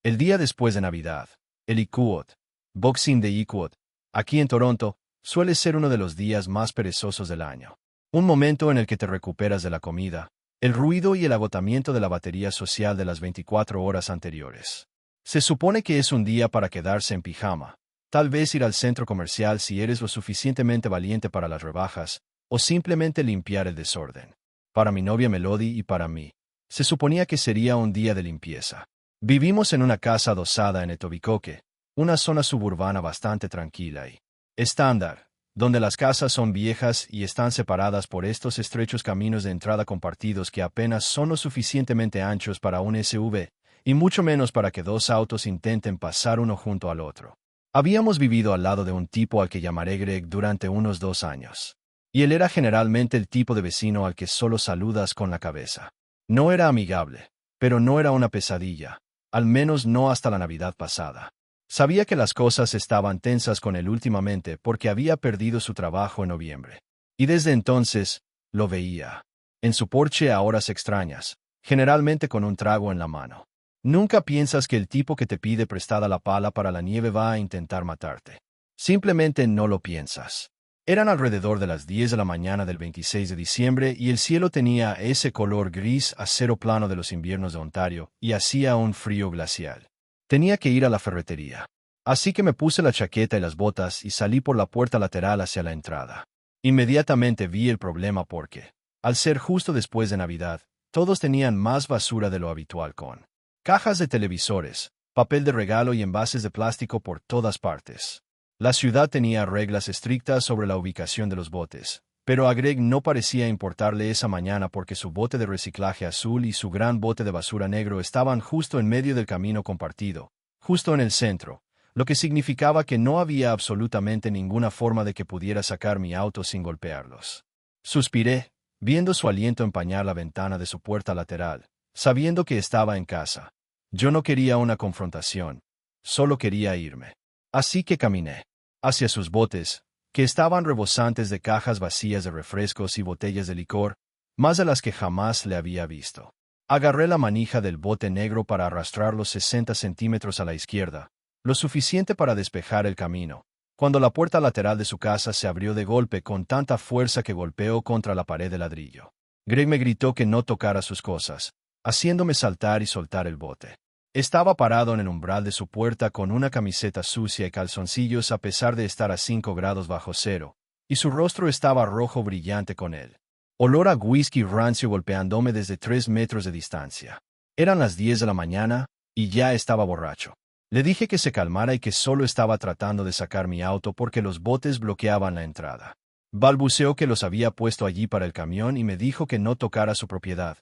El día después de Navidad, el Iqaluit, Boxing Day Iqaluit, aquí en Toronto, suele ser uno de los días más perezosos del año. Un momento en el que te recuperas de la comida, el ruido y el agotamiento de la batería social de las 24 horas anteriores. Se supone que es un día para quedarse en pijama, tal vez ir al centro comercial si eres lo suficientemente valiente para las rebajas, o simplemente limpiar el desorden. Para mi novia Melody y para mí, se suponía que sería un día de limpieza. Vivimos en una casa adosada en Etobicoke, una zona suburbana bastante tranquila y estándar, donde las casas son viejas y están separadas por estos estrechos caminos de entrada compartidos que apenas son lo suficientemente anchos para un SUV, y mucho menos para que dos autos intenten pasar uno junto al otro. Habíamos vivido al lado de un tipo al que llamaré Greg durante unos 2 años. Y él era generalmente el tipo de vecino al que solo saludas con la cabeza. No era amigable, pero no era una pesadilla, al menos no hasta la Navidad pasada. Sabía que las cosas estaban tensas con él últimamente porque había perdido su trabajo en noviembre. Y desde entonces, lo veía. En su porche a horas extrañas, generalmente con un trago en la mano. Nunca piensas que el tipo que te pide prestada la pala para la nieve va a intentar matarte. Simplemente no lo piensas. Eran alrededor de las 10 de la mañana del 26 de diciembre y el cielo tenía ese color gris acero plano de los inviernos de Ontario y hacía un frío glacial. Tenía que ir a la ferretería. Así que me puse la chaqueta y las botas y salí por la puerta lateral hacia la entrada. Inmediatamente vi el problema porque, al ser justo después de Navidad, todos tenían más basura de lo habitual con cajas de televisores, papel de regalo y envases de plástico por todas partes. La ciudad tenía reglas estrictas sobre la ubicación de los botes, pero a Greg no parecía importarle esa mañana porque su bote de reciclaje azul y su gran bote de basura negro estaban justo en medio del camino compartido, justo en el centro, lo que significaba que no había absolutamente ninguna forma de que pudiera sacar mi auto sin golpearlos. Suspiré, viendo su aliento empañar la ventana de su puerta lateral, sabiendo que estaba en casa. Yo no quería una confrontación, solo quería irme. Así que caminé hacia sus botes, que estaban rebosantes de cajas vacías de refrescos y botellas de licor, más de las que jamás le había visto. Agarré la manija del bote negro para arrastrarlo 60 centímetros a la izquierda, lo suficiente para despejar el camino, cuando la puerta lateral de su casa se abrió de golpe con tanta fuerza que golpeó contra la pared de ladrillo. Greg me gritó que no tocara sus cosas, haciéndome saltar y soltar el bote. Estaba parado en el umbral de su puerta con una camiseta sucia y calzoncillos a pesar de estar a 5 grados bajo cero, y su rostro estaba rojo brillante con él. Olor a whisky rancio golpeándome desde 3 metros de distancia. Eran las 10 de la mañana, y ya estaba borracho. Le dije que se calmara y que solo estaba tratando de sacar mi auto porque los botes bloqueaban la entrada. Balbuceó que los había puesto allí para el camión y me dijo que no tocara su propiedad,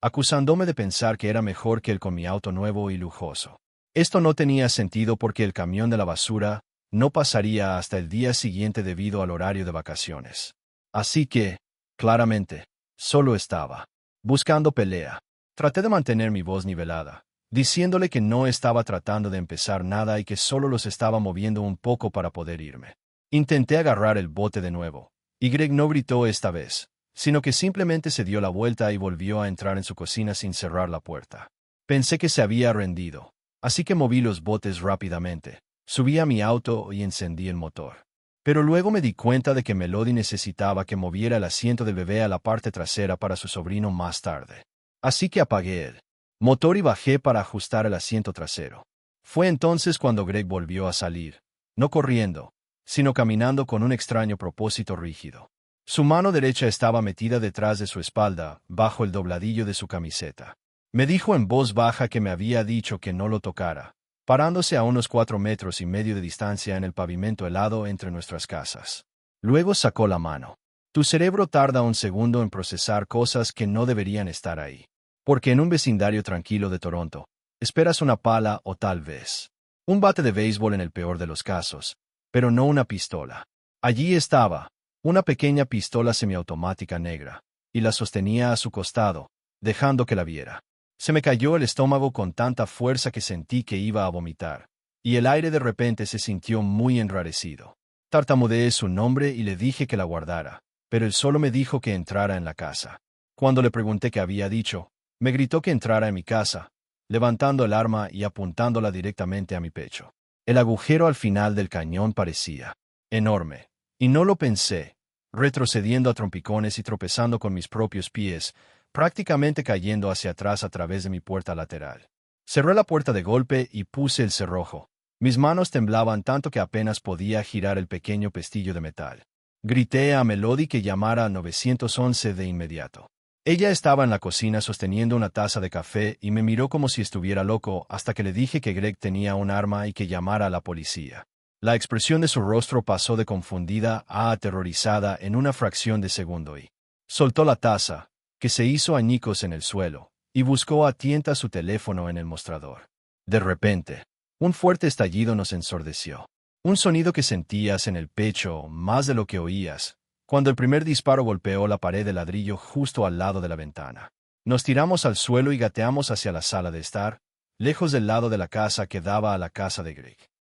acusándome de pensar que era mejor que él con mi auto nuevo y lujoso. Esto no tenía sentido porque el camión de la basura no pasaría hasta el día siguiente debido al horario de vacaciones. Así que, claramente, solo estaba buscando pelea. Traté de mantener mi voz nivelada, diciéndole que no estaba tratando de empezar nada y que solo los estaba moviendo un poco para poder irme. Intenté agarrar el bote de nuevo, y Greg no gritó esta vez, sino que simplemente se dio la vuelta y volvió a entrar en su cocina sin cerrar la puerta. Pensé que se había rendido, así que moví los botes rápidamente, subí a mi auto y encendí el motor. Pero luego me di cuenta de que Melody necesitaba que moviera el asiento del bebé a la parte trasera para su sobrino más tarde. Así que apagué el motor y bajé para ajustar el asiento trasero. Fue entonces cuando Greg volvió a salir, no corriendo, sino caminando con un extraño propósito rígido. Su mano derecha estaba metida detrás de su espalda, bajo el dobladillo de su camiseta. Me dijo en voz baja que me había dicho que no lo tocara, parándose a unos 4,5 metros de distancia en el pavimento helado entre nuestras casas. Luego sacó la mano. Tu cerebro tarda un segundo en procesar cosas que no deberían estar ahí. Porque en un vecindario tranquilo de Toronto, esperas una pala o tal vez un bate de béisbol en el peor de los casos, pero no una pistola. Allí estaba, una pequeña pistola semiautomática negra, y la sostenía a su costado, dejando que la viera. Se me cayó el estómago con tanta fuerza que sentí que iba a vomitar, y el aire de repente se sintió muy enrarecido. Tartamudeé su nombre y le dije que la guardara, pero él solo me dijo que entrara en la casa. Cuando le pregunté qué había dicho, me gritó que entrara en mi casa, levantando el arma y apuntándola directamente a mi pecho. El agujero al final del cañón parecía enorme, y no lo pensé, retrocediendo a trompicones y tropezando con mis propios pies, prácticamente cayendo hacia atrás a través de mi puerta lateral. Cerré la puerta de golpe y puse el cerrojo. Mis manos temblaban tanto que apenas podía girar el pequeño pestillo de metal. Grité a Melody que llamara al 911 de inmediato. Ella estaba en la cocina sosteniendo una taza de café y me miró como si estuviera loco hasta que le dije que Greg tenía un arma y que llamara a la policía. La expresión de su rostro pasó de confundida a aterrorizada en una fracción de segundo y soltó la taza, que se hizo añicos en el suelo, y buscó a tientas su teléfono en el mostrador. De repente, un fuerte estallido nos ensordeció. Un sonido que sentías en el pecho más de lo que oías, cuando el primer disparo golpeó la pared de ladrillo justo al lado de la ventana. Nos tiramos al suelo y gateamos hacia la sala de estar, lejos del lado de la casa que daba a la casa de Greg.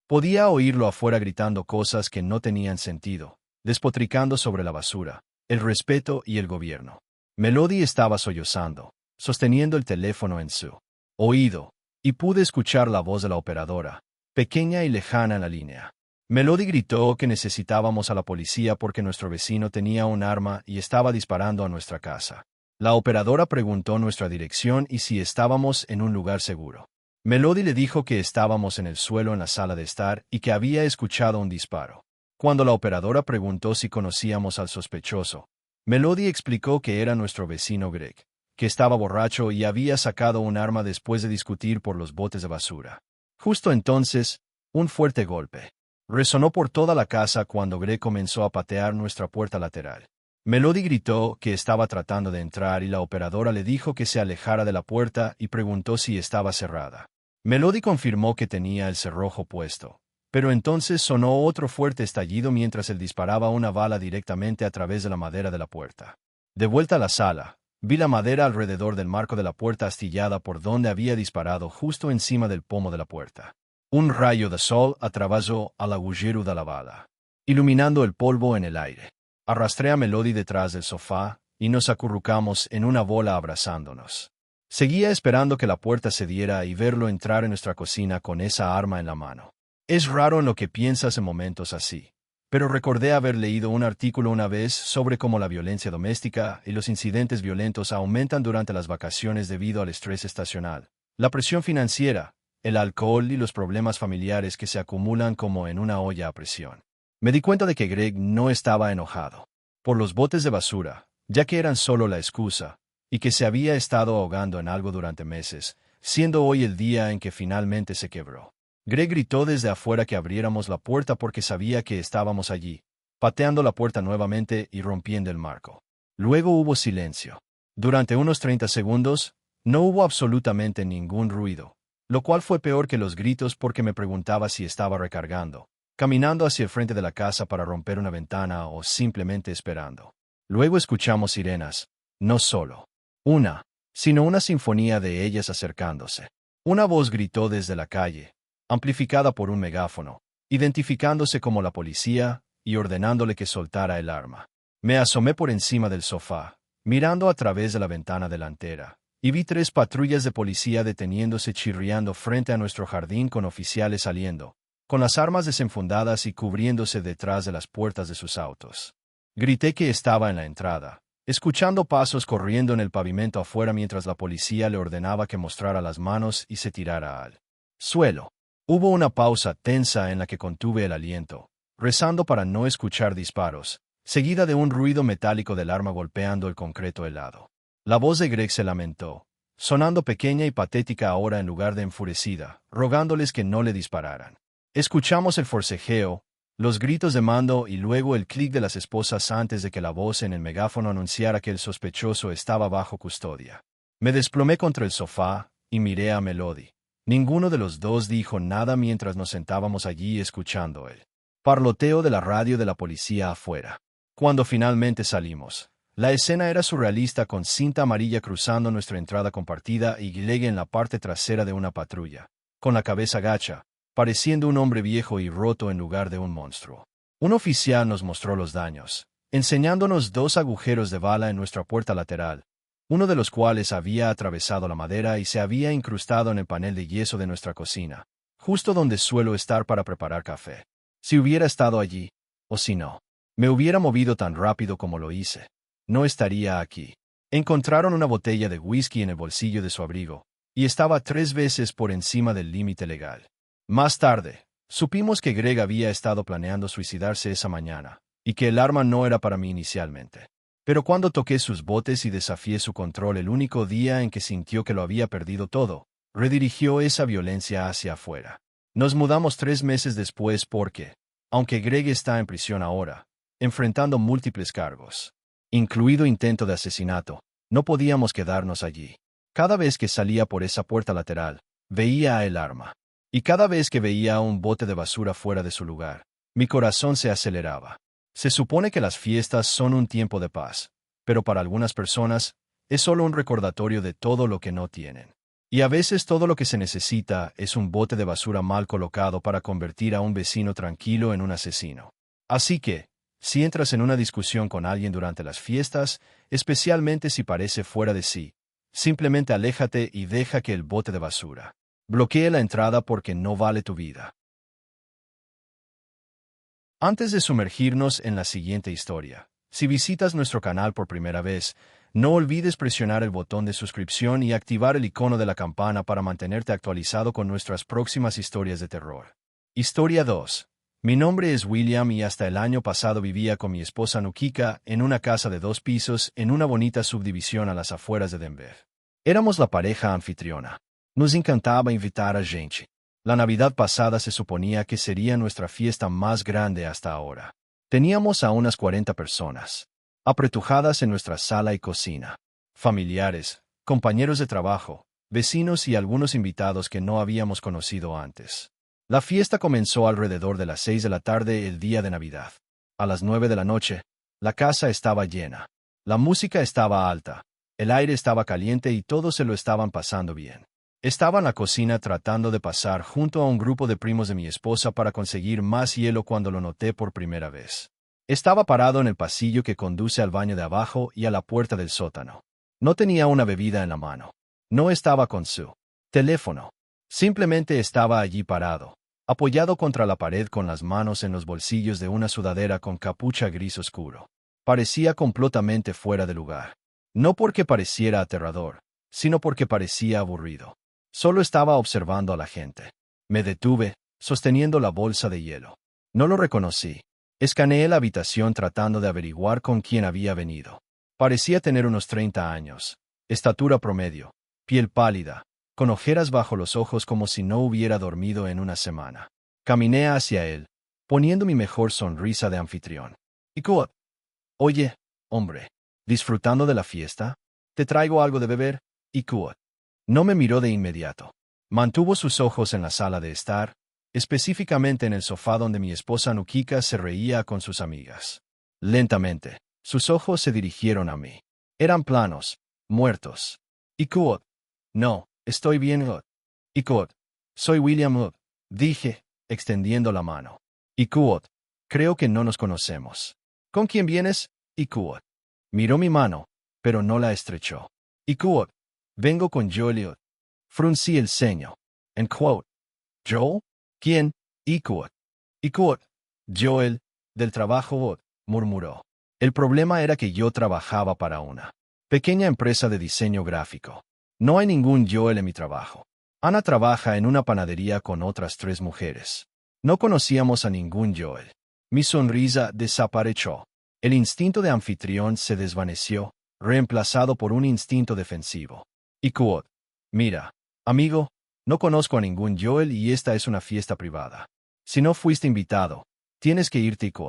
Podía oírlo afuera gritando cosas que no tenían sentido, despotricando sobre la basura, el respeto y el gobierno. Melody estaba sollozando, sosteniendo el teléfono en su oído, y pude escuchar la voz de la operadora, pequeña y lejana en la línea. Melody gritó que necesitábamos a la policía porque nuestro vecino tenía un arma y estaba disparando a nuestra casa. La operadora preguntó nuestra dirección y si estábamos en un lugar seguro. Melody le dijo que estábamos en el suelo en la sala de estar y que había escuchado un disparo. Cuando la operadora preguntó si conocíamos al sospechoso, Melody explicó que era nuestro vecino Greg, que estaba borracho y había sacado un arma después de discutir por los botes de basura. Justo entonces, un fuerte golpe resonó por toda la casa cuando Greg comenzó a patear nuestra puerta lateral. Melody gritó que estaba tratando de entrar y la operadora le dijo que se alejara de la puerta y preguntó si estaba cerrada. Melody confirmó que tenía el cerrojo puesto, pero entonces sonó otro fuerte estallido mientras él disparaba una bala directamente a través de la madera de la puerta. De vuelta a la sala, vi la madera alrededor del marco de la puerta astillada por donde había disparado justo encima del pomo de la puerta. Un rayo de sol atravesó al agujero de la bala, iluminando el polvo en el aire. Arrastré a Melody detrás del sofá y nos acurrucamos en una bola abrazándonos. Seguía esperando que la puerta cediera y verlo entrar en nuestra cocina con esa arma en la mano. Es raro en lo que piensas en momentos así, pero recordé haber leído un artículo una vez sobre cómo la violencia doméstica y los incidentes violentos aumentan durante las vacaciones debido al estrés estacional, la presión financiera, el alcohol y los problemas familiares que se acumulan como en una olla a presión. Me di cuenta de que Greg no estaba enojado por los botes de basura, ya que eran solo la excusa, y que se había estado ahogando en algo durante meses, siendo hoy el día en que finalmente se quebró. Greg gritó desde afuera que abriéramos la puerta porque sabía que estábamos allí, pateando la puerta nuevamente y rompiendo el marco. Luego hubo silencio. Durante unos 30 segundos, no hubo absolutamente ningún ruido, lo cual fue peor que los gritos porque me preguntaba si estaba recargando, caminando hacia el frente de la casa para romper una ventana o simplemente esperando. Luego escuchamos sirenas, no solo una, sino una sinfonía de ellas acercándose. Una voz gritó desde la calle, amplificada por un megáfono, identificándose como la policía y ordenándole que soltara el arma. Me asomé por encima del sofá, mirando a través de la ventana delantera, y vi 3 patrullas de policía deteniéndose chirriando frente a nuestro jardín con oficiales saliendo, con las armas desenfundadas y cubriéndose detrás de las puertas de sus autos. Grité que estaba en la entrada, escuchando pasos corriendo en el pavimento afuera mientras la policía le ordenaba que mostrara las manos y se tirara al suelo. Hubo una pausa tensa en la que contuve el aliento, rezando para no escuchar disparos, seguida de un ruido metálico del arma golpeando el concreto helado. La voz de Greg se lamentó, sonando pequeña y patética ahora en lugar de enfurecida, rogándoles que no le dispararan. Escuchamos el forcejeo, los gritos de mando y luego el clic de las esposas antes de que la voz en el megáfono anunciara que el sospechoso estaba bajo custodia. Me desplomé contra el sofá y miré a Melody. Ninguno de los dos dijo nada mientras nos sentábamos allí escuchando el parloteo de la radio de la policía afuera. Cuando finalmente salimos, la escena era surrealista con cinta amarilla cruzando nuestra entrada compartida y Greg en la parte trasera de una patrulla, con la cabeza gacha, pareciendo un hombre viejo y roto en lugar de un monstruo. Un oficial nos mostró los daños, enseñándonos 2 agujeros de bala en nuestra puerta lateral, uno de los cuales había atravesado la madera y se había incrustado en el panel de yeso de nuestra cocina, justo donde suelo estar para preparar café. Si hubiera estado allí, o si no, me hubiera movido tan rápido como lo hice, no estaría aquí. Encontraron una botella de whisky en el bolsillo de su abrigo, y estaba 3 veces por encima del límite legal. Más tarde, supimos que Greg había estado planeando suicidarse esa mañana, y que el arma no era para mí inicialmente. Pero cuando toqué sus botes y desafié su control el único día en que sintió que lo había perdido todo, redirigió esa violencia hacia afuera. Nos mudamos 3 meses después porque, aunque Greg está en prisión ahora, enfrentando múltiples cargos, incluido intento de asesinato, no podíamos quedarnos allí. Cada vez que salía por esa puerta lateral, veía el arma. Y cada vez que veía un bote de basura fuera de su lugar, mi corazón se aceleraba. Se supone que las fiestas son un tiempo de paz, pero para algunas personas, es solo un recordatorio de todo lo que no tienen. Y a veces todo lo que se necesita es un bote de basura mal colocado para convertir a un vecino tranquilo en un asesino. Así que, si entras en una discusión con alguien durante las fiestas, especialmente si parece fuera de sí, simplemente aléjate y deja que el bote de basura bloquee la entrada porque no vale tu vida. Antes de sumergirnos en la siguiente historia, si visitas nuestro canal por primera vez, no olvides presionar el botón de suscripción y activar el icono de la campana para mantenerte actualizado con nuestras próximas historias de terror. Historia 2. Mi nombre es William y hasta el año pasado vivía con mi esposa Nukika en una casa de 2 pisos en una bonita subdivisión a las afueras de Denver. Éramos la pareja anfitriona. Nos encantaba invitar a gente. La Navidad pasada se suponía que sería nuestra fiesta más grande hasta ahora. Teníamos a unas 40 personas, apretujadas en nuestra sala y cocina. Familiares, compañeros de trabajo, vecinos y algunos invitados que no habíamos conocido antes. La fiesta comenzó alrededor de las 6 de la tarde el día de Navidad. A las 9 de la noche, la casa estaba llena. La música estaba alta, el aire estaba caliente y todos se lo estaban pasando bien. Estaba en la cocina tratando de pasar junto a un grupo de primos de mi esposa para conseguir más hielo cuando lo noté por primera vez. Estaba parado en el pasillo que conduce al baño de abajo y a la puerta del sótano. No tenía una bebida en la mano. No estaba con su teléfono. Simplemente estaba allí parado, apoyado contra la pared con las manos en los bolsillos de una sudadera con capucha gris oscuro. Parecía completamente fuera de lugar. No porque pareciera aterrador, sino porque parecía aburrido. Solo estaba observando a la gente. Me detuve, sosteniendo la bolsa de hielo. No lo reconocí. Escaneé la habitación tratando de averiguar con quién había venido. Parecía tener unos 30 años, estatura promedio, piel pálida, con ojeras bajo los ojos como si no hubiera dormido en una semana. Caminé hacia él, poniendo mi mejor sonrisa de anfitrión. ¿Y qué? Oye, hombre, ¿disfrutando de la fiesta? ¿Te traigo algo de beber? ¿Y qué? No me miró de inmediato. Mantuvo sus ojos en la sala de estar, específicamente en el sofá donde mi esposa Nukika se reía con sus amigas. Lentamente, sus ojos se dirigieron a mí. Eran planos, muertos. ¿Y qué? No, estoy bien. ¿Y qué? Soy William, dije, extendiendo la mano. ¿Y qué? Creo que no nos conocemos. ¿Con quién vienes? ¿Y qué? Miró mi mano, pero no la estrechó. ¿Y qué? Vengo con Joel. Fruncí el ceño. En quote. ¿Joel? ¿Quién? ¿Y qué? ¿Y qué? Joel, del trabajo, murmuró. El problema era que yo trabajaba para una pequeña empresa de diseño gráfico. No hay ningún Joel en mi trabajo. Ana trabaja en una panadería con otras 3 mujeres. No conocíamos a ningún Joel. Mi sonrisa desapareció. El instinto de anfitrión se desvaneció, reemplazado por un instinto defensivo. ¿Y qué? Mira, amigo, no conozco a ningún Joel y esta es una fiesta privada. Si no fuiste invitado, tienes que irte. ¿Y qué?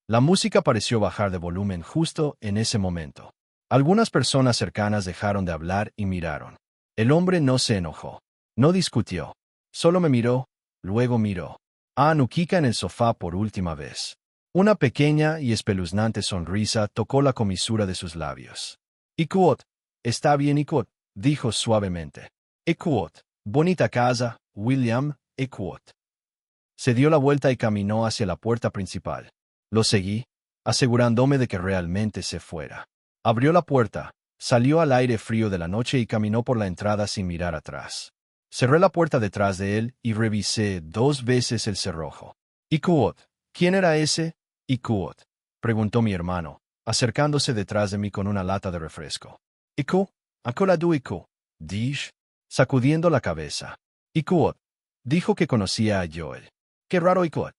La música pareció bajar de volumen justo en ese momento. Algunas personas cercanas dejaron de hablar y miraron. El hombre no se enojó. No discutió. Solo me miró, luego miró a Nukika en el sofá por última vez. Una pequeña y espeluznante sonrisa tocó la comisura de sus labios. ¿Y qué? Está bien. ¿Y qué? Dijo suavemente. ¿Y qué? Bonita casa, William. ¿Y qué? Se dio la vuelta y caminó hacia la puerta principal. Lo seguí, asegurándome de que realmente se fuera. Abrió la puerta, Salió al aire frío de la noche y caminó por la entrada sin mirar atrás. Cerré la puerta detrás de él y revisé 2 veces el cerrojo. «Ikuot, ¿quién era ese?» «Ikuot», preguntó mi hermano, acercándose detrás de mí con una lata de refresco. «Iku, akoladu Iku», dije, sacudiendo la cabeza. «Ikuot», dijo que conocía a Joel. «Qué raro Ikuot».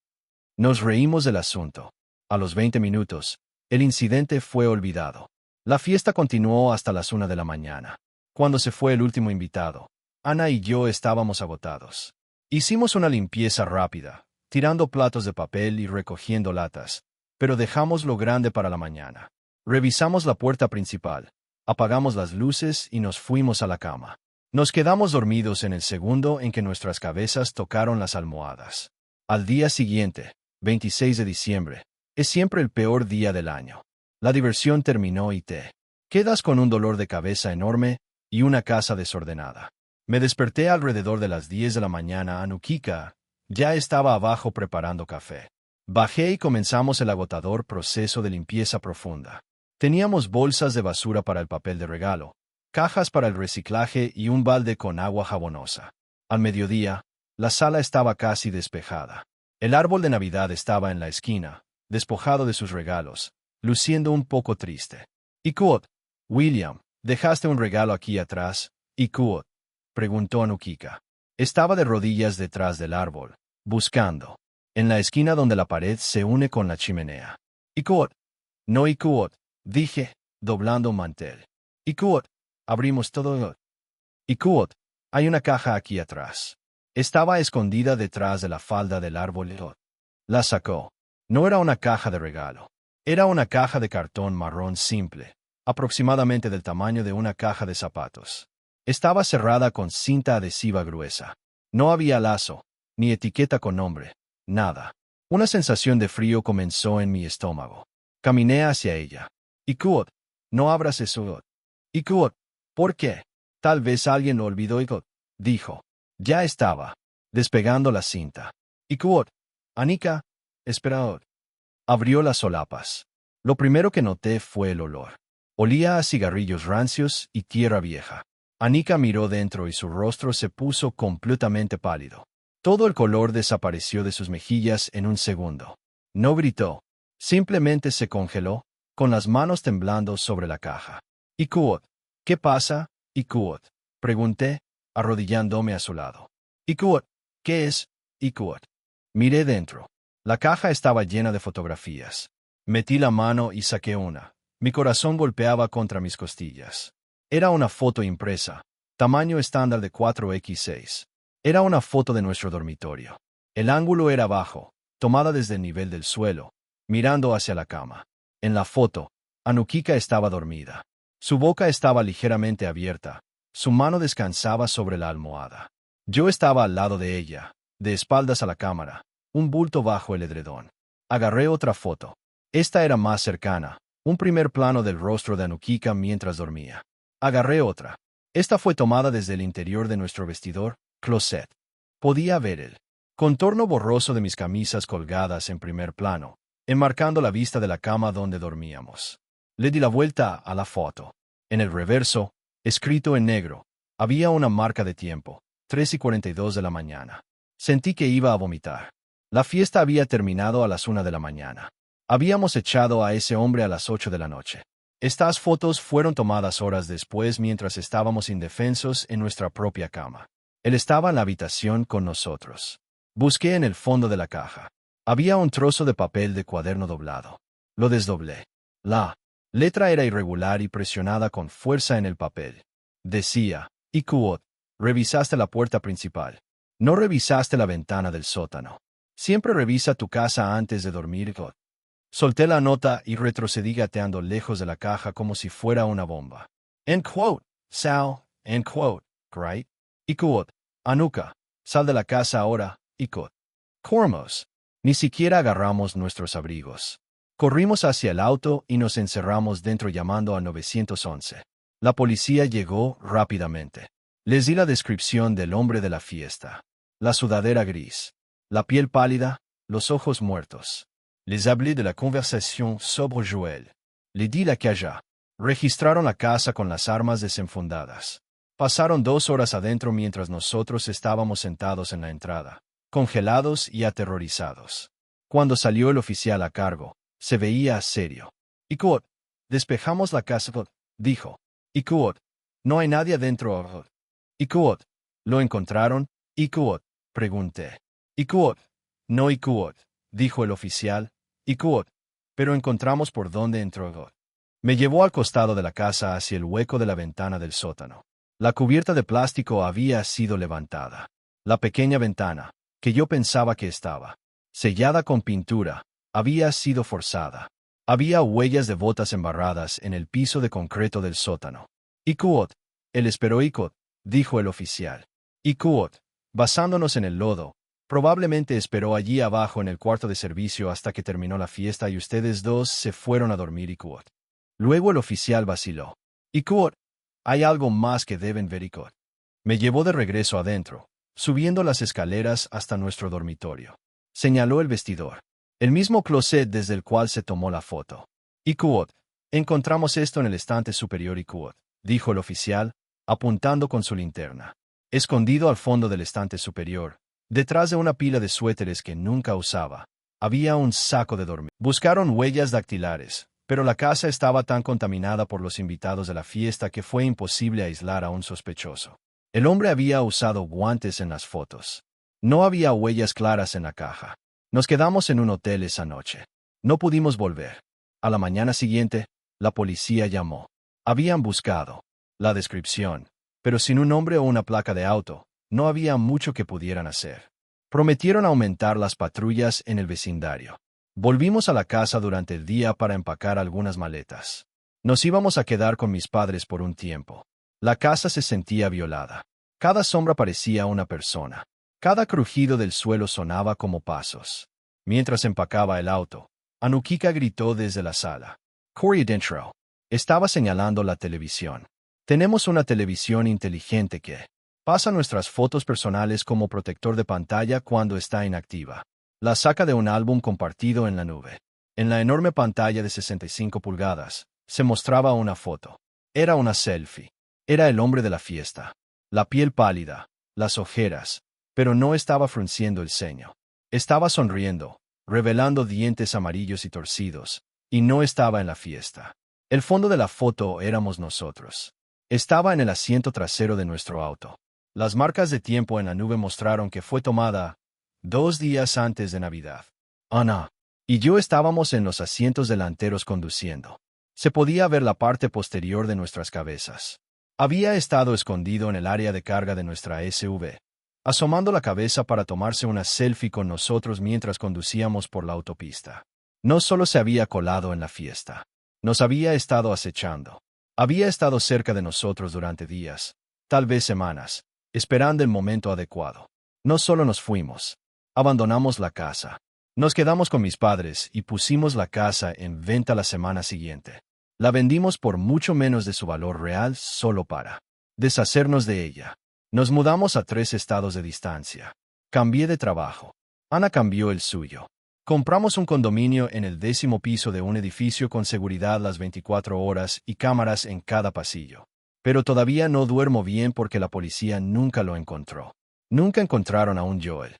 Nos reímos del asunto. A los 20 minutos, el incidente fue olvidado. La fiesta continuó hasta las 1 de la mañana. Cuando se fue el último invitado, Ana y yo estábamos agotados. Hicimos una limpieza rápida, tirando platos de papel y recogiendo latas, pero dejamos lo grande para la mañana. Revisamos la puerta principal, apagamos las luces y nos fuimos a la cama. Nos quedamos dormidos en el segundo en que nuestras cabezas tocaron las almohadas. Al día siguiente, 26 de diciembre, es siempre el peor día del año. La diversión terminó y te quedas con un dolor de cabeza enorme y una casa desordenada. Me desperté alrededor de las 10 de la mañana. Anukika ya estaba abajo preparando café. Bajé y comenzamos el agotador proceso de limpieza profunda. Teníamos bolsas de basura para el papel de regalo, cajas para el reciclaje y un balde con agua jabonosa. Al mediodía, la sala estaba casi despejada. El árbol de Navidad estaba en la esquina, despojado de sus regalos, luciendo un poco triste. «Ikuot, William, ¿dejaste un regalo aquí atrás?» «Ikuot», preguntó Anukika. Estaba de rodillas detrás del árbol, buscando, en la esquina donde la pared se une con la chimenea. «Ikuot». «No Ikuot», dije, doblando un mantel. «Ikuot». Abrimos todo. «Ikuot, hay una caja aquí atrás». Estaba escondida detrás de la falda del árbol. La sacó. No era una caja de regalo. Era una caja de cartón marrón simple, aproximadamente del tamaño de una caja de zapatos. Estaba cerrada con cinta adhesiva gruesa. No había lazo, ni etiqueta con nombre, nada. Una sensación de frío comenzó en mi estómago. Caminé hacia ella. «Ikuot, no abras eso». «Ikuot, ¿por qué?» «Tal vez alguien lo olvidó». «Ikuot», dijo. Ya estaba despegando la cinta. «Ikuot, Anika, espera». Abrió las solapas. Lo primero que noté fue el olor. Olía a cigarrillos rancios y tierra vieja. Anika miró dentro y su rostro se puso completamente pálido. Todo el color desapareció de sus mejillas en un segundo. No gritó. Simplemente se congeló, con las manos temblando sobre la caja. «Ikuot, ¿qué pasa?» «Ikuot», pregunté, arrodillándome a su lado. «Ikuot, ¿qué es?» «Ikuot». Miré dentro. La caja estaba llena de fotografías. Metí la mano y saqué una. Mi corazón golpeaba contra mis costillas. Era una foto impresa, tamaño estándar de 4x6. Era una foto de nuestro dormitorio. El ángulo era bajo, tomada desde el nivel del suelo, mirando hacia la cama. En la foto, Anukika estaba dormida. Su boca estaba ligeramente abierta. Su mano descansaba sobre la almohada. Yo estaba al lado de ella, de espaldas a la cámara, un bulto bajo el edredón. Agarré otra foto. Esta era más cercana, un primer plano del rostro de Anukika mientras dormía. Agarré otra. Esta fue tomada desde el interior de nuestro vestidor, closet. Podía ver el contorno borroso de mis camisas colgadas en primer plano, enmarcando la vista de la cama donde dormíamos. Le di la vuelta a la foto. En el reverso, escrito en negro, había una marca de tiempo, 3:42 de la mañana. Sentí que iba a vomitar. La fiesta había terminado a las 1 de la mañana. Habíamos echado a ese hombre a las 8 de la noche. Estas fotos fueron tomadas horas después mientras estábamos indefensos en nuestra propia cama. Él estaba en la habitación con nosotros. Busqué en el fondo de la caja. Había un trozo de papel de cuaderno doblado. Lo desdoblé. La letra era irregular y presionada con fuerza en el papel. Decía, «Ikuot, revisaste la puerta principal. No revisaste la ventana del sótano. Siempre revisa tu casa antes de dormir». Ikuot. Solté la nota y retrocedí gateando lejos de la caja como si fuera una bomba. End quote, Sal, end quote, right? Ikuot, Anuka, sal de la casa ahora, Ikuot. Cormos. Ni siquiera agarramos nuestros abrigos. Corrimos hacia el auto y nos encerramos dentro llamando al 911. La policía llegó rápidamente. Les di la descripción del hombre de la fiesta. La sudadera gris. La piel pálida, los ojos muertos. Les hablé de la conversación sobre Joel. Le di la caja. Registraron la casa con las armas desenfundadas. Pasaron 2 horas adentro mientras nosotros estábamos sentados en la entrada, congelados y aterrorizados. Cuando salió el oficial a cargo, se veía serio. Ikuot, despejamos la casa, dijo. Ikuot, no hay nadie adentro. Ikuot, ¿lo encontraron? Ikuot, pregunté. Ikuot, no Ikuot, dijo el oficial. Ikuot, pero encontramos por dónde entró. Me llevó al costado de la casa hacia el hueco de la ventana del sótano. La cubierta de plástico había sido levantada. La pequeña ventana, que yo pensaba que estaba sellada con pintura, había sido forzada. Había huellas de botas embarradas en el piso de concreto del sótano. Ikuot, él esperó Ikuot, dijo el oficial. Ikuot, basándonos en el lodo, probablemente esperó allí abajo en el cuarto de servicio hasta que terminó la fiesta y ustedes dos se fueron a dormir. Ikuot. Luego el oficial vaciló. Ikuot, hay algo más que deben ver. Ikuot. Me llevó de regreso adentro, subiendo las escaleras hasta nuestro dormitorio. Señaló el vestidor, el mismo closet desde el cual se tomó la foto. Ikuot, encontramos esto en el estante superior. Ikuot, dijo el oficial, apuntando con su linterna. Escondido al fondo del estante superior, detrás de una pila de suéteres que nunca usaba, había un saco de dormir. Buscaron huellas dactilares, pero la casa estaba tan contaminada por los invitados de la fiesta que fue imposible aislar a un sospechoso. El hombre había usado guantes en las fotos. No había huellas claras en la caja. Nos quedamos en un hotel esa noche. No pudimos volver. A la mañana siguiente, la policía llamó. Habían buscado la descripción, pero sin un nombre o una placa de auto, no había mucho que pudieran hacer. Prometieron aumentar las patrullas en el vecindario. Volvimos a la casa durante el día para empacar algunas maletas. Nos íbamos a quedar con mis padres por un tiempo. La casa se sentía violada. Cada sombra parecía una persona. Cada crujido del suelo sonaba como pasos. Mientras empacaba el auto, Anukika gritó desde la sala. Corey dentro. Estaba señalando la televisión. Tenemos una televisión inteligente que pasa nuestras fotos personales como protector de pantalla cuando está inactiva. La saca de un álbum compartido en la nube. En la enorme pantalla de 65 pulgadas, se mostraba una foto. Era una selfie. Era el hombre de la fiesta. La piel pálida, las ojeras, pero no estaba frunciendo el ceño. Estaba sonriendo, revelando dientes amarillos y torcidos, y no estaba en la fiesta. El fondo de la foto éramos nosotros. Estaba en el asiento trasero de nuestro auto. Las marcas de tiempo en la nube mostraron que fue tomada 2 días antes de Navidad. Ana y yo estábamos en los asientos delanteros conduciendo. Se podía ver la parte posterior de nuestras cabezas. Había estado escondido en el área de carga de nuestra SUV, asomando la cabeza para tomarse una selfie con nosotros mientras conducíamos por la autopista. No solo se había colado en la fiesta, nos había estado acechando. Había estado cerca de nosotros durante días, tal vez semanas, esperando el momento adecuado. No solo nos fuimos, abandonamos la casa. Nos quedamos con mis padres y pusimos la casa en venta la semana siguiente. La vendimos por mucho menos de su valor real solo para deshacernos de ella. Nos mudamos a 3 estados de distancia. Cambié de trabajo. Ana cambió el suyo. Compramos un condominio en el 10º piso de un edificio con seguridad las 24 horas y cámaras en cada pasillo. Pero todavía no duermo bien porque la policía nunca lo encontró. Nunca encontraron a un Joel.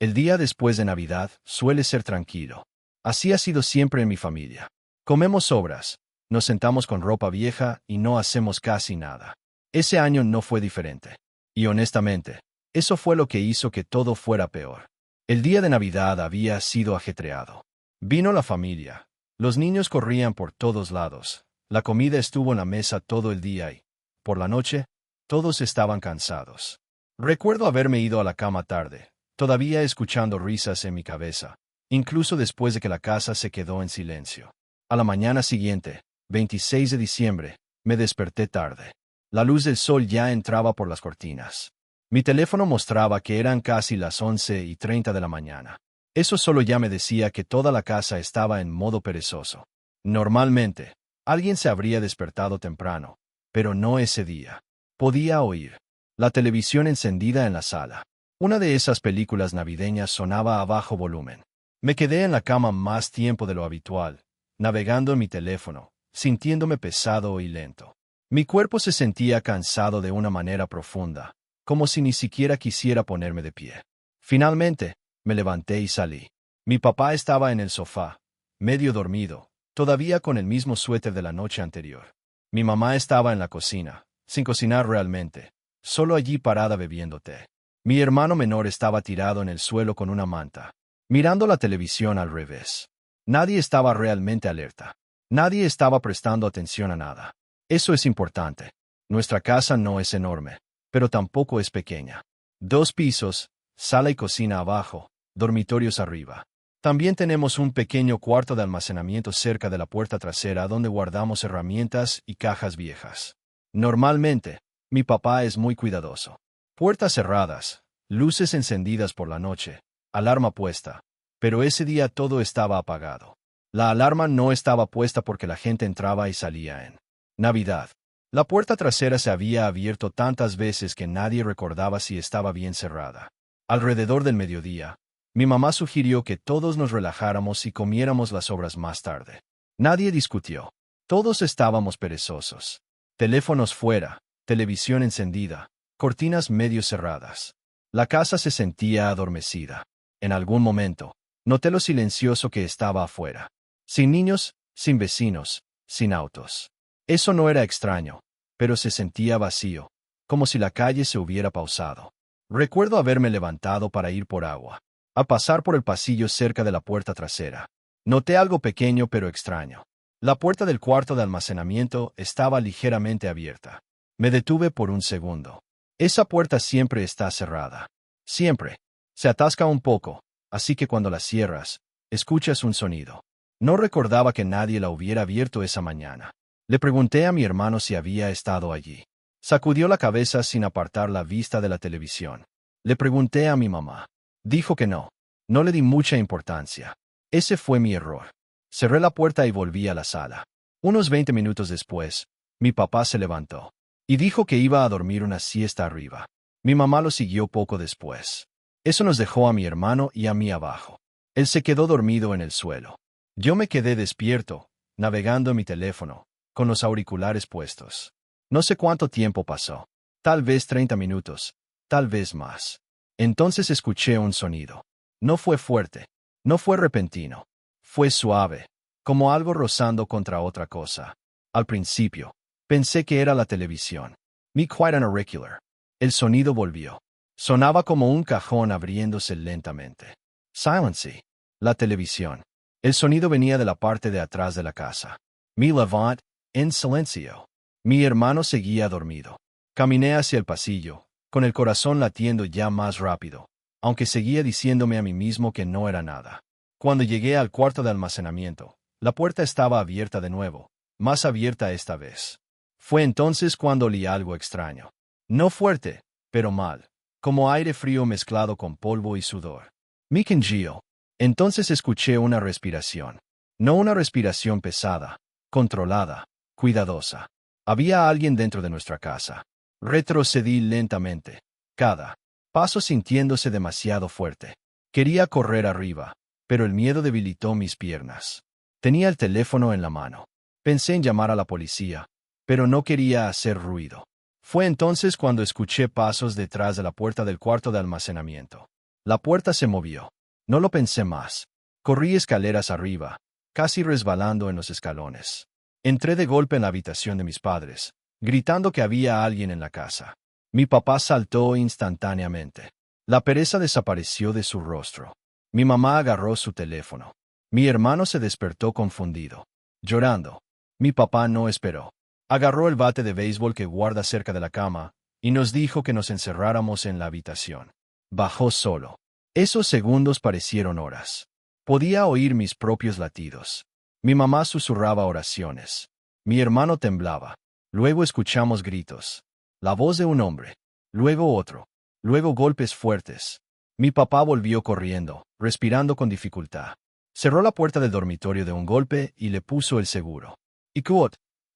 El día después de Navidad suele ser tranquilo. Así ha sido siempre en mi familia. Comemos sobras, nos sentamos con ropa vieja y no hacemos casi nada. Ese año no fue diferente. Y honestamente, eso fue lo que hizo que todo fuera peor. El día de Navidad había sido ajetreado. Vino la familia. Los niños corrían por todos lados. La comida estuvo en la mesa todo el día y, por la noche, todos estaban cansados. Recuerdo haberme ido a la cama tarde, todavía escuchando risas en mi cabeza, incluso después de que la casa se quedó en silencio. A la mañana siguiente, 26 de diciembre, me desperté tarde. La luz del sol ya entraba por las cortinas. Mi teléfono mostraba que eran casi las 11:30 de la mañana. Eso solo ya me decía que toda la casa estaba en modo perezoso. Normalmente, alguien se habría despertado temprano, pero no ese día. Podía oír la televisión encendida en la sala. Una de esas películas navideñas sonaba a bajo volumen. Me quedé en la cama más tiempo de lo habitual, navegando en mi teléfono, sintiéndome pesado y lento. Mi cuerpo se sentía cansado de una manera profunda, como si ni siquiera quisiera ponerme de pie. Finalmente, me levanté y salí. Mi papá estaba en el sofá, medio dormido, todavía con el mismo suéter de la noche anterior. Mi mamá estaba en la cocina, sin cocinar realmente, solo allí parada bebiendo té. Mi hermano menor estaba tirado en el suelo con una manta, mirando la televisión al revés. Nadie estaba realmente alerta. Nadie estaba prestando atención a nada. Eso es importante. Nuestra casa no es enorme, pero tampoco es pequeña. 2 pisos, sala y cocina abajo, dormitorios arriba. También tenemos un pequeño cuarto de almacenamiento cerca de la puerta trasera donde guardamos herramientas y cajas viejas. Normalmente, mi papá es muy cuidadoso. Puertas cerradas, luces encendidas por la noche, alarma puesta. Pero ese día todo estaba apagado. La alarma no estaba puesta porque la gente entraba y salía en Navidad. La puerta trasera se había abierto tantas veces que nadie recordaba si estaba bien cerrada. Alrededor del mediodía, mi mamá sugirió que todos nos relajáramos y comiéramos las sobras más tarde. Nadie discutió. Todos estábamos perezosos. Teléfonos fuera, televisión encendida, cortinas medio cerradas. La casa se sentía adormecida. En algún momento, noté lo silencioso que estaba afuera. Sin niños, sin vecinos, sin autos. Eso no era extraño, pero se sentía vacío, como si la calle se hubiera pausado. Recuerdo haberme levantado para ir por agua, a pasar por el pasillo cerca de la puerta trasera. Noté algo pequeño pero extraño. La puerta del cuarto de almacenamiento estaba ligeramente abierta. Me detuve por un segundo. Esa puerta siempre está cerrada. Siempre. Se atasca un poco, así que cuando la cierras, escuchas un sonido. No recordaba que nadie la hubiera abierto esa mañana. Le pregunté a mi hermano si había estado allí. Sacudió la cabeza sin apartar la vista de la televisión. Le pregunté a mi mamá. Dijo que no. No le di mucha importancia. Ese fue mi error. Cerré la puerta y volví a la sala. Unos 20 minutos después, mi papá se levantó y dijo que iba a dormir una siesta arriba. Mi mamá lo siguió poco después. Eso nos dejó a mi hermano y a mí abajo. Él se quedó dormido en el suelo. Yo me quedé despierto, navegando en mi teléfono, con los auriculares puestos. No sé cuánto tiempo pasó. Tal vez 30 minutos, tal vez más. Entonces escuché un sonido. No fue fuerte, no fue repentino. Fue suave, como algo rozando contra otra cosa. Al principio, pensé que era la televisión. Me quite an auricular. El sonido volvió. Sonaba como un cajón abriéndose lentamente. Silency. La televisión. El sonido venía de la parte de atrás de la casa. Me levanté, en silencio. Mi hermano seguía dormido. Caminé hacia el pasillo, con el corazón latiendo ya más rápido, aunque seguía diciéndome a mí mismo que no era nada. Cuando llegué al cuarto de almacenamiento, la puerta estaba abierta de nuevo, más abierta esta vez. Fue entonces cuando olí algo extraño. No fuerte, pero mal, como aire frío mezclado con polvo y sudor. Me congeló. Entonces escuché una respiración. No una respiración pesada, controlada, cuidadosa. Había alguien dentro de nuestra casa. Retrocedí lentamente, cada paso sintiéndose demasiado fuerte. Quería correr arriba, pero el miedo debilitó mis piernas. Tenía el teléfono en la mano. Pensé en llamar a la policía, pero no quería hacer ruido. Fue entonces cuando escuché pasos detrás de la puerta del cuarto de almacenamiento. La puerta se movió. No lo pensé más. Corrí escaleras arriba, casi resbalando en los escalones. Entré de golpe en la habitación de mis padres, gritando que había alguien en la casa. Mi papá saltó instantáneamente. La pereza desapareció de su rostro. Mi mamá agarró su teléfono. Mi hermano se despertó confundido, llorando. Mi papá no esperó. Agarró el bate de béisbol que guarda cerca de la cama y nos dijo que nos encerráramos en la habitación. Bajó solo. Esos segundos parecieron horas. Podía oír mis propios latidos. Mi mamá susurraba oraciones. Mi hermano temblaba. Luego escuchamos gritos. La voz de un hombre. Luego otro. Luego golpes fuertes. Mi papá volvió corriendo, respirando con dificultad. Cerró la puerta del dormitorio de un golpe y le puso el seguro. «Iquot,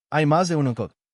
hay más de uno»,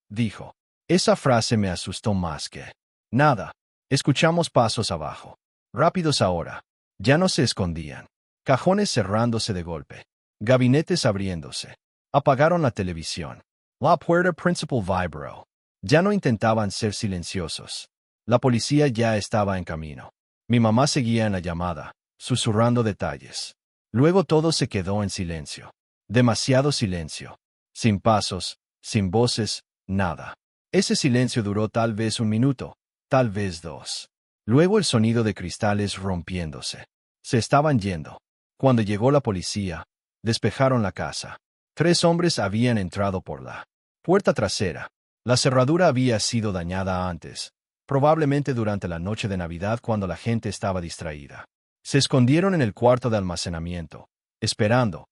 dijo. Esa frase me asustó más que nada. Escuchamos pasos abajo. Rápidos ahora. Ya no se escondían. Cajones cerrándose de golpe. Gabinetes abriéndose. Apagaron la televisión. La puerta principal vibró. Ya no intentaban ser silenciosos. La policía ya estaba en camino. Mi mamá seguía en la llamada, susurrando detalles. Luego todo se quedó en silencio. Demasiado silencio. Sin pasos, sin voces, nada. Ese silencio duró tal vez 1 minuto, tal vez 2. Luego el sonido de cristales rompiéndose. Se estaban yendo. Cuando llegó la policía, despejaron la casa. 3 hombres habían entrado por la puerta trasera. La cerradura había sido dañada antes, probablemente durante la noche de Navidad cuando la gente estaba distraída. Se escondieron en el cuarto de almacenamiento, esperando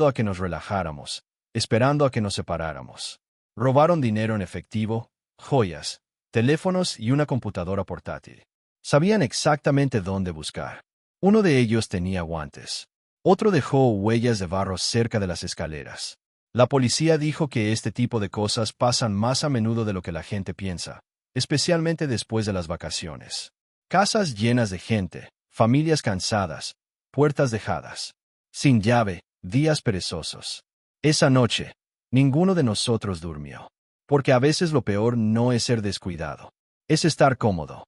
a que nos relajáramos, esperando a que nos separáramos. Robaron dinero en efectivo, joyas, teléfonos y una computadora portátil. Sabían exactamente dónde buscar. Uno de ellos tenía guantes. Otro dejó huellas de barro cerca de las escaleras. La policía dijo que este tipo de cosas pasan más a menudo de lo que la gente piensa, especialmente después de las vacaciones. Casas llenas de gente, familias cansadas, puertas dejadas, sin llave, días perezosos. Esa noche, ninguno de nosotros durmió. Porque a veces lo peor no es ser descuidado, es estar cómodo.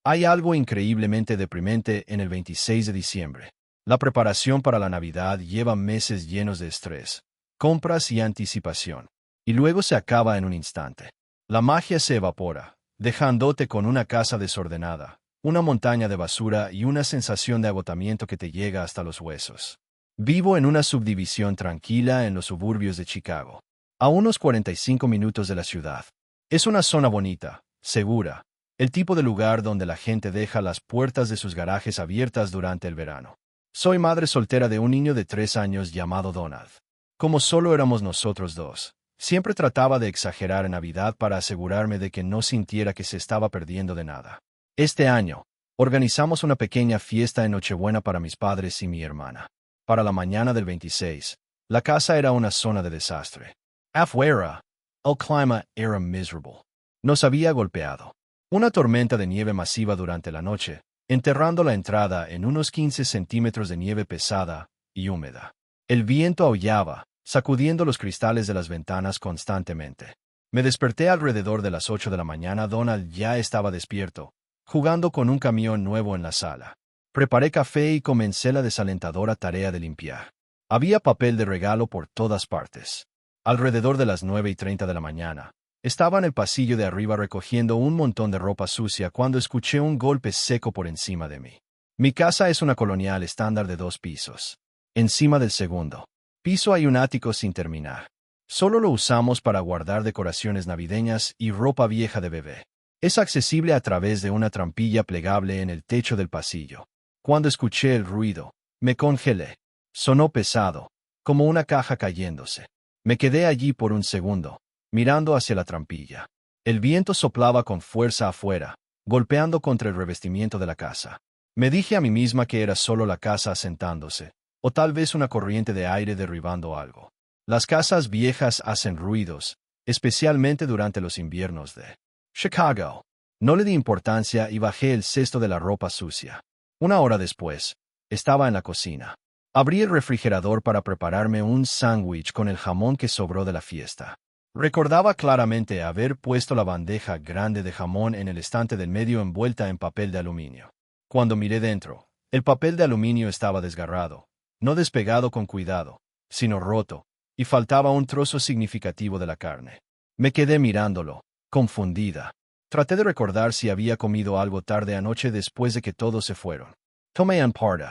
Hay algo increíblemente deprimente en el 26 de diciembre. La preparación para la Navidad lleva meses llenos de estrés, compras y anticipación. Y luego se acaba en un instante. La magia se evapora, dejándote con una casa desordenada, una montaña de basura y una sensación de agotamiento que te llega hasta los huesos. Vivo en una subdivisión tranquila en los suburbios de Chicago, a unos 45 minutos de la ciudad. Es una zona bonita, segura, el tipo de lugar donde la gente deja las puertas de sus garajes abiertas durante el verano. Soy madre soltera de un niño de 3 años llamado Donald. Como solo éramos nosotros dos, siempre trataba de exagerar en Navidad para asegurarme de que no sintiera que se estaba perdiendo de nada. Este año, organizamos una pequeña fiesta en Nochebuena para mis padres y mi hermana. Para la mañana del 26, la casa era una zona de desastre. Afuera, el clima era miserable. Nos había golpeado una tormenta de nieve masiva durante la noche, enterrando la entrada en unos 15 centímetros de nieve pesada y húmeda. El viento aullaba, sacudiendo los cristales de las ventanas constantemente. Me desperté alrededor de las 8 de la mañana. Donald ya estaba despierto, jugando con un camión nuevo en la sala. Preparé café y comencé la desalentadora tarea de limpiar. Había papel de regalo por todas partes. Alrededor de las 9:30 de la mañana, estaba en el pasillo de arriba recogiendo un montón de ropa sucia cuando escuché un golpe seco por encima de mí. Mi casa es una colonial estándar de 2 pisos. Encima del segundo piso hay un ático sin terminar. Solo lo usamos para guardar decoraciones navideñas y ropa vieja de bebé. Es accesible a través de una trampilla plegable en el techo del pasillo. Cuando escuché el ruido, me congelé. Sonó pesado, como una caja cayéndose. Me quedé allí por un segundo, mirando hacia la trampilla. El viento soplaba con fuerza afuera, golpeando contra el revestimiento de la casa. Me dije a mí misma que era solo la casa asentándose, o tal vez una corriente de aire derribando algo. Las casas viejas hacen ruidos, especialmente durante los inviernos de Chicago. No le di importancia y bajé el cesto de la ropa sucia. 1 hora después, estaba en la cocina. Abrí el refrigerador para prepararme un sándwich con el jamón que sobró de la fiesta. Recordaba claramente haber puesto la bandeja grande de jamón en el estante del medio envuelta en papel de aluminio. Cuando miré dentro, el papel de aluminio estaba desgarrado, no despegado con cuidado, sino roto, y faltaba un trozo significativo de la carne. Me quedé mirándolo, confundida. Traté de recordar si había comido algo tarde anoche después de que todos se fueron. Tomé un par de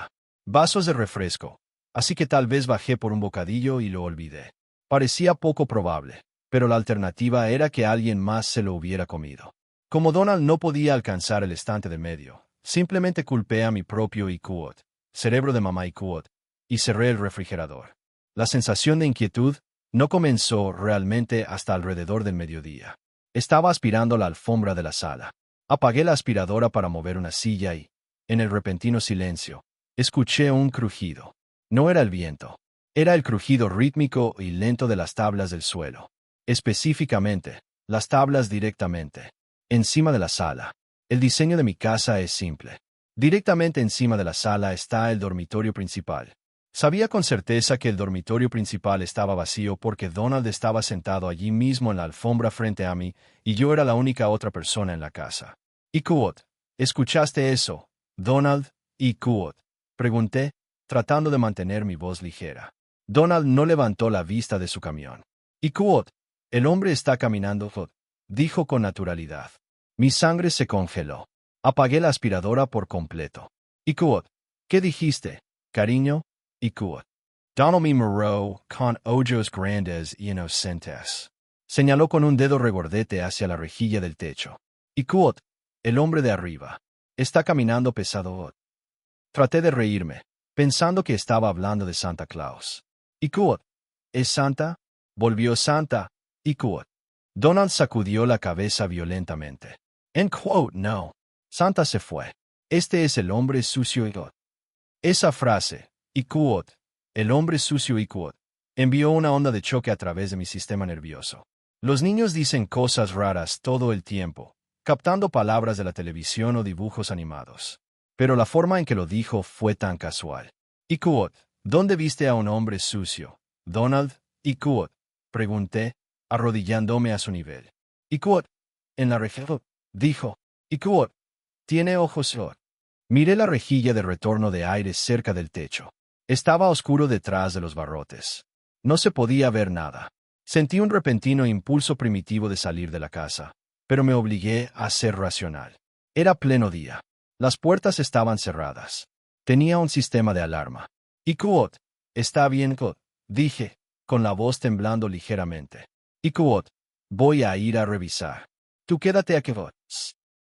vasos de refresco, así que tal vez bajé por un bocadillo y lo olvidé. Parecía poco probable, pero la alternativa era que alguien más se lo hubiera comido. Como Donald no podía alcanzar el estante de medio, simplemente culpé a mi propio IQ, cerebro de mamá IQ, y cerré el refrigerador. La sensación de inquietud no comenzó realmente hasta alrededor del mediodía. Estaba aspirando la alfombra de la sala. Apagué la aspiradora para mover una silla y, en el repentino silencio, escuché un crujido. No era el viento. Era el crujido rítmico y lento de las tablas del suelo. Específicamente, las tablas directamente encima de la sala. El diseño de mi casa es simple. Directamente encima de la sala está el dormitorio principal. Sabía con certeza que el dormitorio principal estaba vacío porque Donald estaba sentado allí mismo en la alfombra frente a mí y yo era la única otra persona en la casa. «Iquot, ¿escuchaste eso, Donald? Iquot», pregunté, tratando de mantener mi voz ligera. Donald no levantó la vista de su camión. «Iquot, el hombre está caminando», dijo con naturalidad. Mi sangre se congeló. Apagué la aspiradora por completo. «Iquot, ¿qué dijiste, cariño?» «Iquot. Donald me miró con ojos grandes y inocentes». Señaló con un dedo regordete hacia la rejilla del techo. «Iquot, el hombre de arriba. Está caminando pesado». Traté de reírme, pensando que estaba hablando de Santa Claus. «Iquot, ¿es Santa?» Volvió Santa. «Iquot». Donald sacudió la cabeza violentamente. No. Santa se fue. Este es el hombre sucio Iquot. Esa frase, Iquot, el hombre sucio Iquot, envió una onda de choque a través de mi sistema nervioso. Los niños dicen cosas raras todo el tiempo, captando palabras de la televisión o dibujos animados. Pero la forma en que lo dijo fue tan casual. «Iquot, ¿dónde viste a un hombre sucio, Donald?» «Iquot», pregunté, arrodillándome a su nivel. «Iquot, en la rejilla», dijo. «Iquot, tiene ojos». Miré la rejilla de retorno de aire cerca del techo. Estaba oscuro detrás de los barrotes. No se podía ver nada. Sentí un repentino impulso primitivo de salir de la casa, pero me obligué a ser racional. Era pleno día. Las puertas estaban cerradas. Tenía un sistema de alarma. «Iquot, está bien, Iquot», dije, con la voz temblando ligeramente. «Iquot, voy a ir a revisar. Tú quédate aquí, Iquot».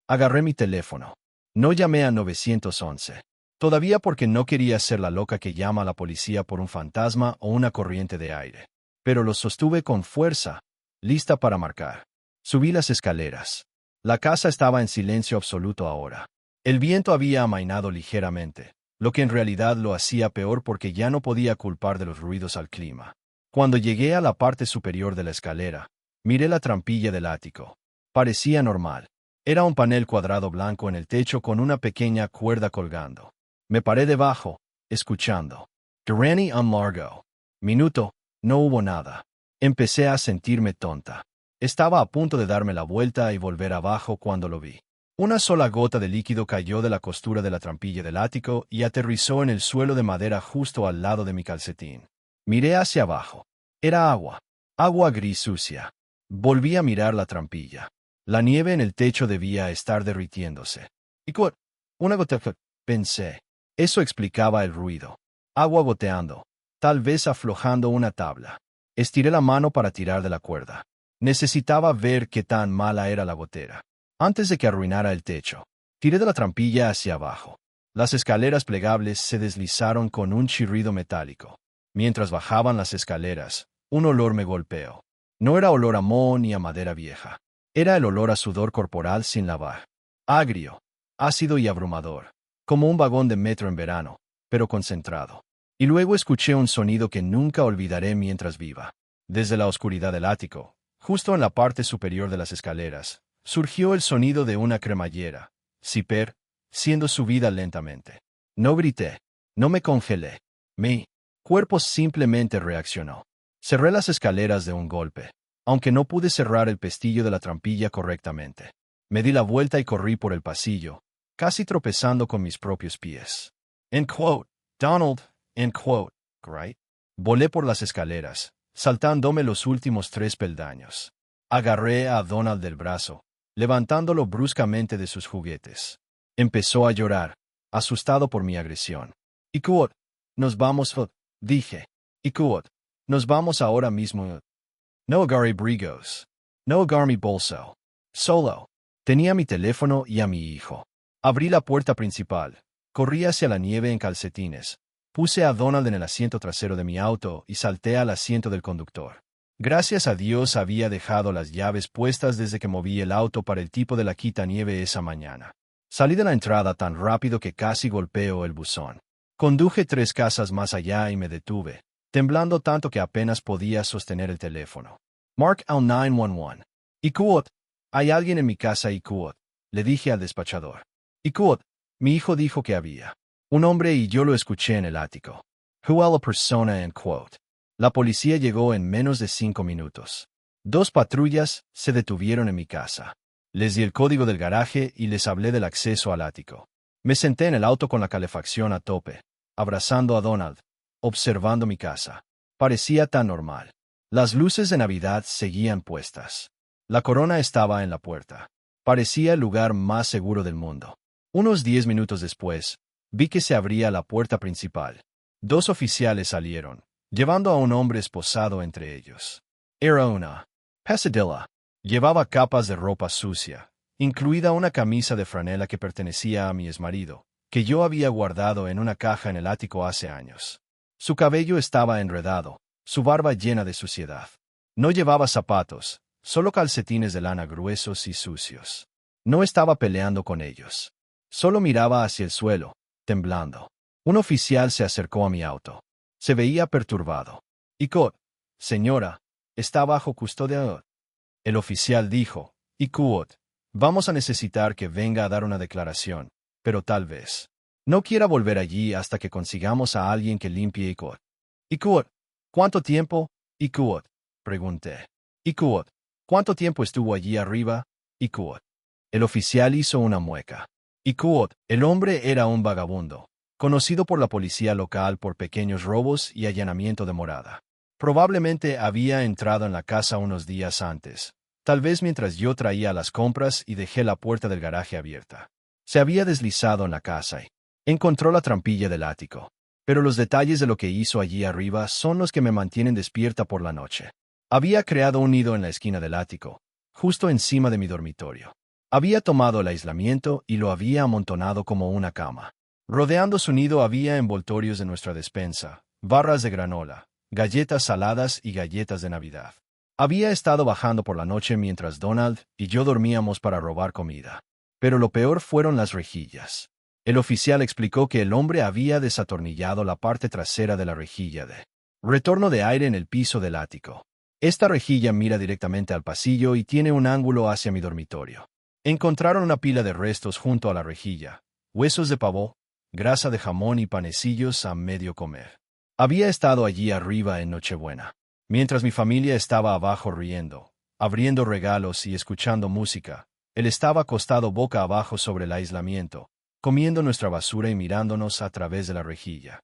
Agarré mi teléfono. No llamé a 911. Todavía porque no quería ser la loca que llama a la policía por un fantasma o una corriente de aire. Pero lo sostuve con fuerza, lista para marcar. Subí las escaleras. La casa estaba en silencio absoluto ahora. El viento había amainado ligeramente, lo que en realidad lo hacía peor porque ya no podía culpar de los ruidos al clima. Cuando llegué a la parte superior de la escalera, miré la trampilla del ático. Parecía normal. Era un panel cuadrado blanco en el techo con una pequeña cuerda colgando. Me paré debajo, escuchando. Granny and Margot. Minuto, no hubo nada. Empecé a sentirme tonta. Estaba a punto de darme la vuelta y volver abajo cuando lo vi. Una sola gota de líquido cayó de la costura de la trampilla del ático y aterrizó en el suelo de madera justo al lado de mi calcetín. Miré hacia abajo. Era agua. Agua gris sucia. Volví a mirar la trampilla. La nieve en el techo debía estar derritiéndose. «Iquot, una gota», pensé. Eso explicaba el ruido. Agua goteando, tal vez aflojando una tabla. Estiré la mano para tirar de la cuerda. Necesitaba ver qué tan mala era la gotera. Antes de que arruinara el techo, tiré de la trampilla hacia abajo. Las escaleras plegables se deslizaron con un chirrido metálico. Mientras bajaban las escaleras, un olor me golpeó. No era olor a moho ni a madera vieja. Era el olor a sudor corporal sin lavar. Agrio, ácido y abrumador, como un vagón de metro en verano, pero concentrado. Y luego escuché un sonido que nunca olvidaré mientras viva. Desde la oscuridad del ático, justo en la parte superior de las escaleras, surgió el sonido de una cremallera, zipper, siendo subida lentamente. No grité, no me congelé. Mi cuerpo simplemente reaccionó. Cerré las escaleras de un golpe, aunque no pude cerrar el pestillo de la trampilla correctamente. Me di la vuelta y corrí por el pasillo, casi tropezando con mis propios pies. Donald, right? Volé por las escaleras, saltándome los últimos 3 peldaños. Agarré a Donald del brazo, levantándolo bruscamente de sus juguetes. Empezó a llorar, asustado por mi agresión. «Iquot, nos vamos», dije. «Iquot, nos vamos ahora mismo». No agarré brigos. No agarré mi bolso. Solo. Tenía mi teléfono y a mi hijo. Abrí la puerta principal. Corrí hacia la nieve en calcetines. Puse a Donald en el asiento trasero de mi auto y salté al asiento del conductor. Gracias a Dios había dejado las llaves puestas desde que moví el auto para el tipo de la quitanieve esa mañana. Salí de la entrada tan rápido que casi golpeó el buzón. Conduje 3 casas más allá y me detuve, temblando tanto que apenas podía sostener el teléfono. «Mark al 911. Iquot, hay alguien en mi casa, Iquot», le dije al despachador. «Iquot, mi hijo dijo que había un hombre y yo lo escuché en el ático». Who a la persona en quote. La policía llegó en menos de 5 minutos. 2 patrullas se detuvieron en mi casa. Les di el código del garaje y les hablé del acceso al ático. Me senté en el auto con la calefacción a tope, abrazando a Donald, observando mi casa. Parecía tan normal. Las luces de Navidad seguían puestas. La corona estaba en la puerta. Parecía el lugar más seguro del mundo. Unos 10 minutos después, vi que se abría la puerta principal. 2 oficiales salieron, llevando a un hombre esposado entre ellos. Era una pesadilla. Llevaba capas de ropa sucia, incluida una camisa de franela que pertenecía a mi exmarido, que yo había guardado en una caja en el ático hace años. Su cabello estaba enredado, su barba llena de suciedad. No llevaba zapatos, solo calcetines de lana gruesos y sucios. No estaba peleando con ellos. Solo miraba hacia el suelo, temblando. Un oficial se acercó a mi auto. Se veía perturbado. Icot, señora, está bajo custodia. El oficial dijo, Icot, vamos a necesitar que venga a dar una declaración, pero tal vez no quiera volver allí hasta que consigamos a alguien que limpie Icot. Icot, ¿cuánto tiempo? Icot, pregunté. Icot, ¿cuánto tiempo estuvo allí arriba? Icot. El oficial hizo una mueca. Icot, el hombre era un vagabundo, conocido por la policía local por pequeños robos y allanamiento de morada. Probablemente había entrado en la casa unos días antes, tal vez mientras yo traía las compras y dejé la puerta del garaje abierta. Se había deslizado en la casa y encontró la trampilla del ático. Pero los detalles de lo que hizo allí arriba son los que me mantienen despierta por la noche. Había creado un nido en la esquina del ático, justo encima de mi dormitorio. Había tomado el aislamiento y lo había amontonado como una cama. Rodeando su nido había envoltorios de nuestra despensa, barras de granola, galletas saladas y galletas de Navidad. Había estado bajando por la noche mientras Donald y yo dormíamos para robar comida. Pero lo peor fueron las rejillas. El oficial explicó que el hombre había desatornillado la parte trasera de la rejilla de retorno de aire en el piso del ático. Esta rejilla mira directamente al pasillo y tiene un ángulo hacia mi dormitorio. Encontraron una pila de restos junto a la rejilla, huesos de pavo, grasa de jamón y panecillos a medio comer. Había estado allí arriba en Nochebuena, mientras mi familia estaba abajo riendo, abriendo regalos y escuchando música. Él estaba acostado boca abajo sobre el aislamiento, comiendo nuestra basura y mirándonos a través de la rejilla.